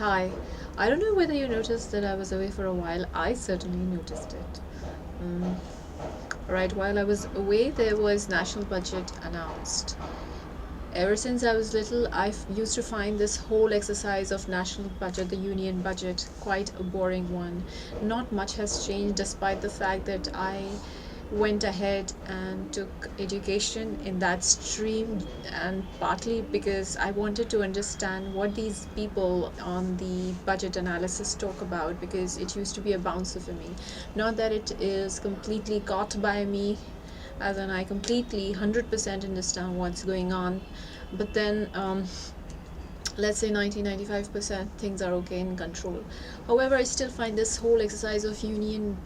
Hi. I don't know whether you noticed that I was away for a while. I certainly noticed it. Mm, right, while I was away, there was national budget announced. Ever since I was little, I've used to find this whole exercise of national budget, the union budget, quite a boring one. Not much has changed despite the fact that I went ahead and took education in that stream, and partly because I wanted to understand what these people on the budget analysis talk about, because it used to be a bouncer for me. Not that it is completely caught by me, as in I completely 100% understand what's going on, but then let's say 90-95% things are okay in control. However, I still find this whole exercise of union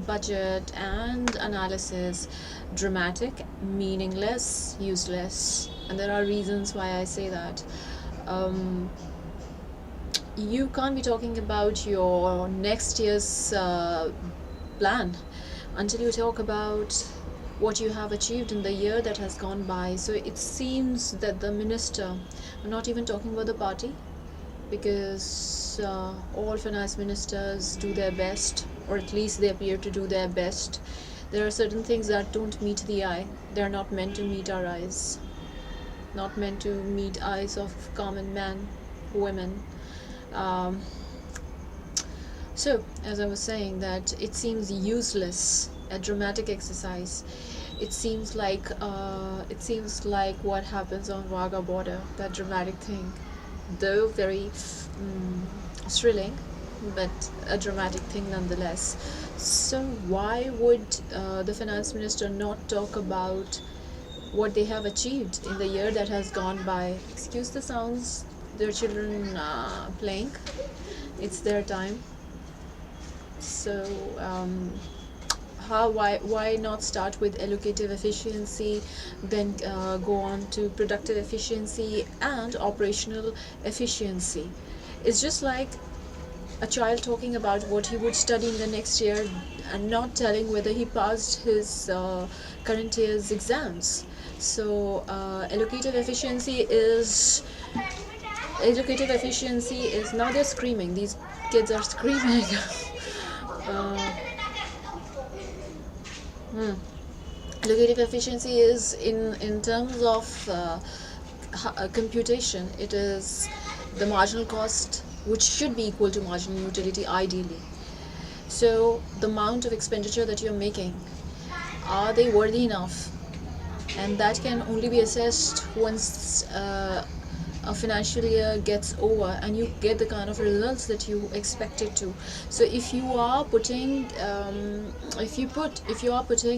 budget and analysis dramatic, meaningless, useless, and there are reasons why I say that. um, you can't be talking about your next year's plan until you talk about what you have achieved in the year that has gone by. So it seems that the minister, I'm not even talking about the party, because all finance ministers do their best, or at least they appear to do their best. There are certain things that don't meet the eye. They're not meant to meet our eyes, not meant to meet eyes of common men, women. um, so, as I was saying, that it seems useless, a dramatic exercise. It seems like what happens on Wagah border, that dramatic thing, though very thrilling, but a dramatic thing nonetheless. So, why would the finance minister not talk about what they have achieved in the year that has gone by? Excuse the sounds, their children playing. It's their time. So why not start with allocative efficiency, then go on to productive efficiency and operational efficiency? It's just like a child talking about what he would study in the next year and not telling whether he passed his current year's exams. So allocative efficiency is now they're screaming. These kids are screaming. uh, hmm. Allocative efficiency is in terms of computation. It is the marginal cost, which should be equal to marginal utility ideally. So the amount of expenditure that you're making, are they worthy enough? And that can only be assessed once a financial year gets over and you get the kind of results that you expected to. So if you are putting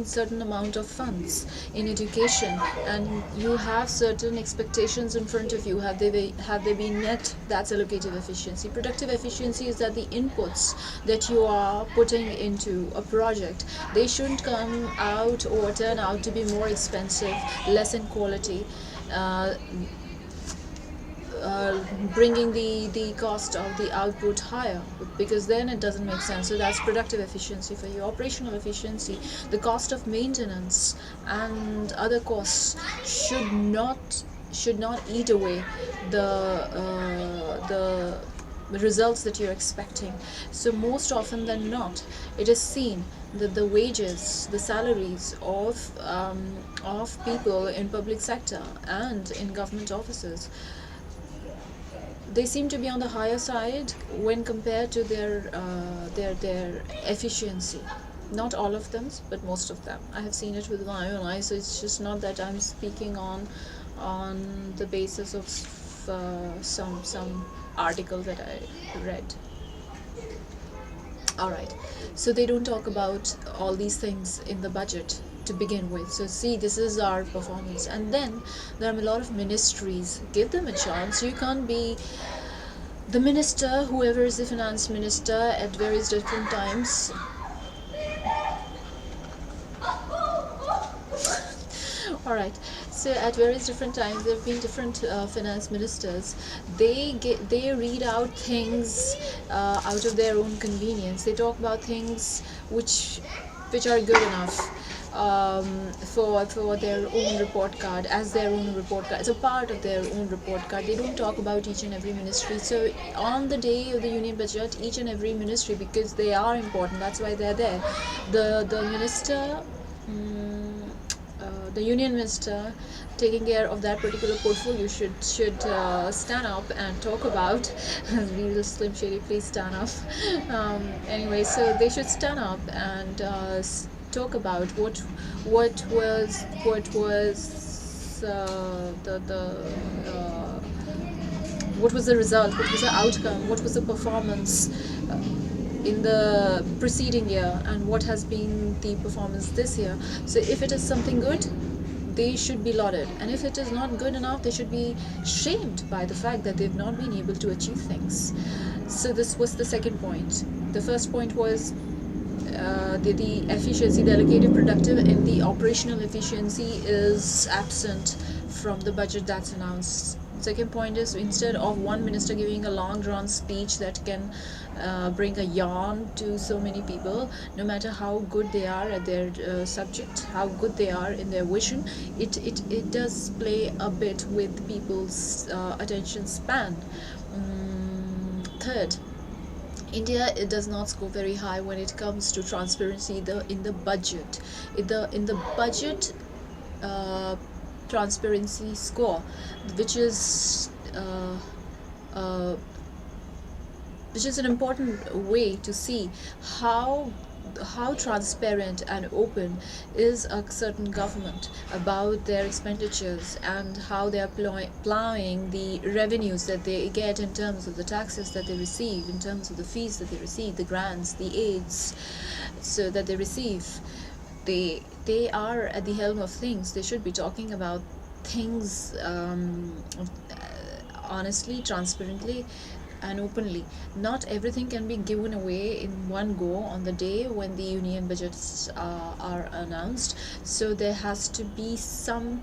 certain amount of funds in education, and you have certain expectations in front of you, have they been met? That's allocative efficiency. Productive efficiency is that the inputs that you are putting into a project, they shouldn't come out or turn out to be more expensive, less in quality, uh, bringing the cost of the output higher, because then it doesn't make sense. So that's productive efficiency for you. Operational efficiency, the cost of maintenance and other costs should not eat away the results that you're expecting. So most often than not, it is seen that the wages, the salaries of people in public sector and in government offices, they seem to be on the higher side when compared to their efficiency. Not all of them, but most of them. I have seen it with my own eyes. So it's just not that I'm speaking on the basis of some article that I read. All right. So they don't talk about all these things in the budget to begin with. So see, this is our performance. And then there are a lot of ministries. Give them a chance. You can't be the minister, whoever is the finance minister, at various different times. All right. So at various different times, there have been different finance ministers. They read out things out of their own convenience. They talk about things which are good enough. for their own report card, as their own report card, as a part of their own report card. They don't talk about each and every ministry. So on the day of the union budget, each and every ministry, because they are important, that's why they're there. The minister, the union minister taking care of that particular portfolio should stand up and talk about. Real Slim Shady, please stand up. Anyway, so they should stand up and talk about what was uh, what was the result, what was the outcome, what was the performance in the preceding year, and what has been the performance this year. So if it is something good, they should be lauded, and if it is not good enough, they should be shamed by the fact that they've not been able to achieve things. So this was the second point. The first point was the efficiency, the allocative productive, and the operational efficiency is absent from the budget that's announced. Second point is, instead of one minister giving a long drawn speech that can bring a yawn to so many people, no matter how good they are at their subject, how good they are in their vision, it does play a bit with people's attention span. Third, India, it does not score very high when it comes to transparency in the budget. In the budget transparency score, which is uh, uh, which is an important way to see how transparent and open is a certain government about their expenditures, and how they are plowing the revenues that they get in terms of the taxes that they receive, in terms of the fees that they receive, the grants, the aids so that they receive. They are at the helm of things. They should be talking about things honestly, transparently, and openly. Not everything can be given away in one go on the day when the union budgets are announced. So there has to be some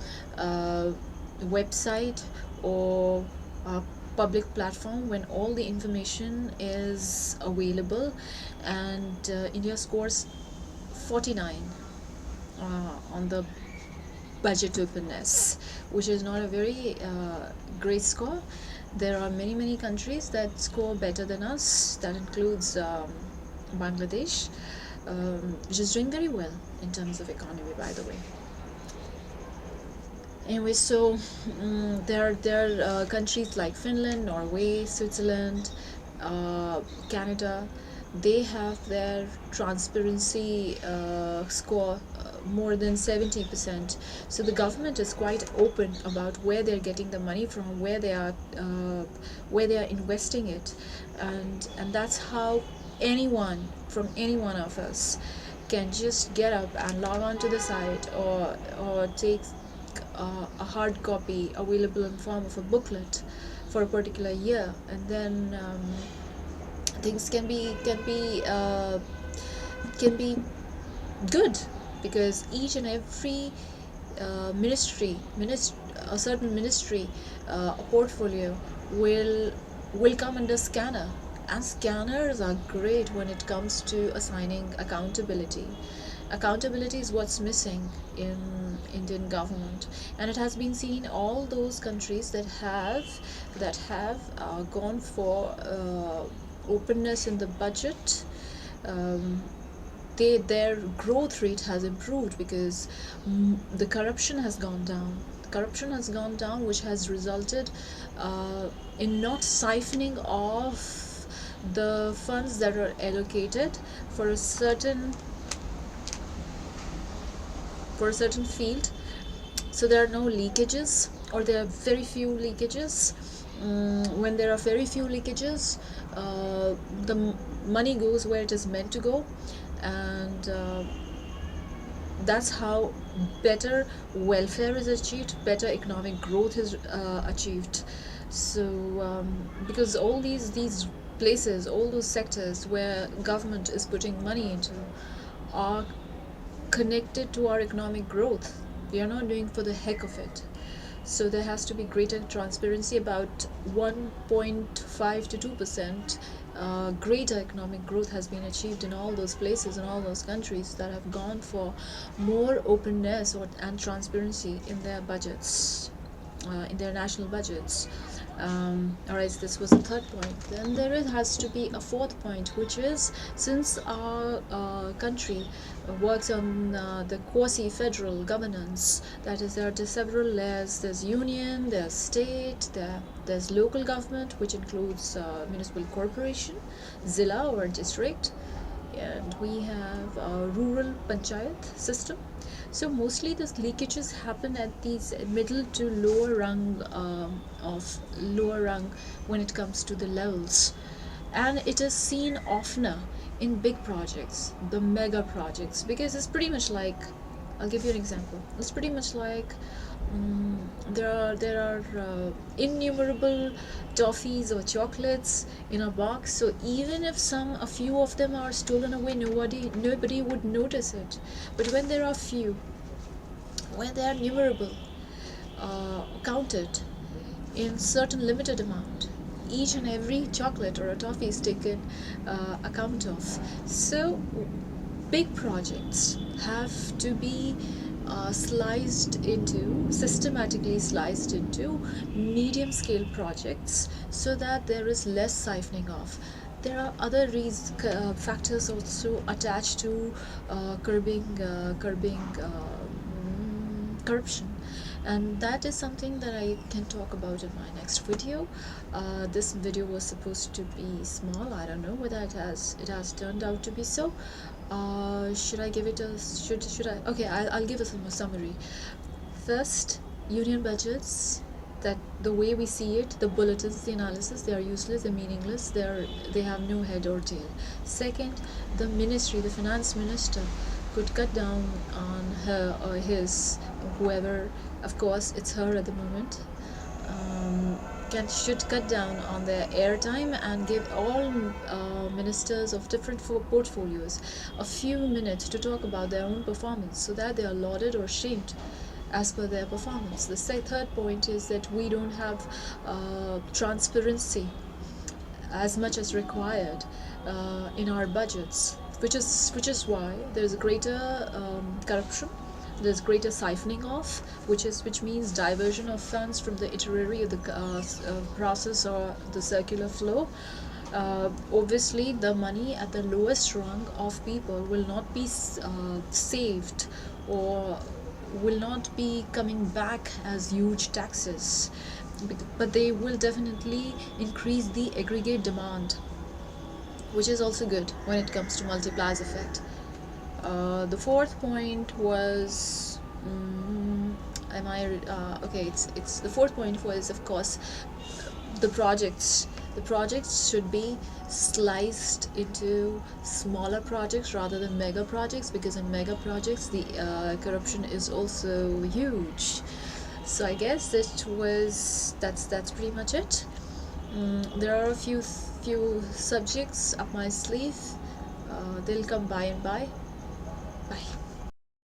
website or public platform when all the information is available. And India scores 49 on the budget openness, which is not a very great score. There are many countries that score better than us. That includes Bangladesh, which is doing very well in terms of economy, by the way. Anyway, so there are countries like Finland, Norway, Switzerland, Canada. They have their transparency score more than 70%. So the government is quite open about where they're getting the money from, where they are investing it, and that's how anyone from any one of us can just get up and log on to the site, or take a hard copy available in form of a booklet for a particular year, and then things can be good, because each and every a certain ministry, a portfolio will come under scanner, and scanners are great when it comes to assigning accountability. Accountability is what's missing in Indian government, and it has been seen in all those countries that have gone for openness in the budget. Their growth rate has improved, because the corruption has gone down. Which has resulted in not siphoning off the funds that are allocated for a certain field. So there are no leakages, or there are very few leakages. When there are very few leakages, the money goes where it is meant to go, and that's how better welfare is achieved, better economic growth is achieved. So because all these places, all those sectors where government is putting money into, are connected to our economic growth. We are not doing for the heck of it. So there has to be greater transparency. About 1.5 to 2% greater economic growth has been achieved in all those places, in all those countries that have gone for more openness and transparency in their budgets, in their national budgets. Alright, so this was the third point. Then has to be a fourth point, which is, since our country works on the quasi-federal governance, that is, there are several layers. There's union, there's state, there's local government, which includes municipal corporation, zilla or district, and we have a rural panchayat system. So mostly these leakages happen at these middle to lower rung when it comes to the levels, and it is seen oftener in big projects, the mega projects, because it's pretty much like, I'll give you an example. It's pretty much like there are innumerable toffees or chocolates in a box. So even if a few of them are stolen away, nobody would notice it. But when there are few, when they are numerable, counted in certain limited amount, each and every chocolate or a toffee is taken account of. So big projects have to be systematically sliced into medium scale projects, so that there is less siphoning off. There are other factors also attached to curbing corruption, and that is something that I can talk about in my next video. This video was supposed to be small. I don't know whether it has turned out to be so. Should I give it a should I? Okay, I'll give it a summary. First, union budgets, that the way we see it, the bulletins, the analysis, they are useless, they're meaningless, they have no head or tail. Second, the ministry, the finance minister could cut down on her or his, whoever, of course it's her at the moment, should cut down on their airtime and give all ministers of different portfolios a few minutes to talk about their own performance, so that they are lauded or shamed as per their performance. The third point is that we don't have transparency as much as required in our budgets, which is why there's a greater corruption. There's greater siphoning off, which means diversion of funds from the itinerary of the process or the circular flow. Obviously, the money at the lowest rung of people will not be saved, or will not be coming back as huge taxes, but they will definitely increase the aggregate demand, which is also good when it comes to multipliers effect. The fourth point was it's the fourth point was, of course, the projects should be sliced into smaller projects rather than mega projects, because in mega projects the corruption is also huge. So I guess that's pretty much it. There are a few subjects up my sleeve. They'll come by and by.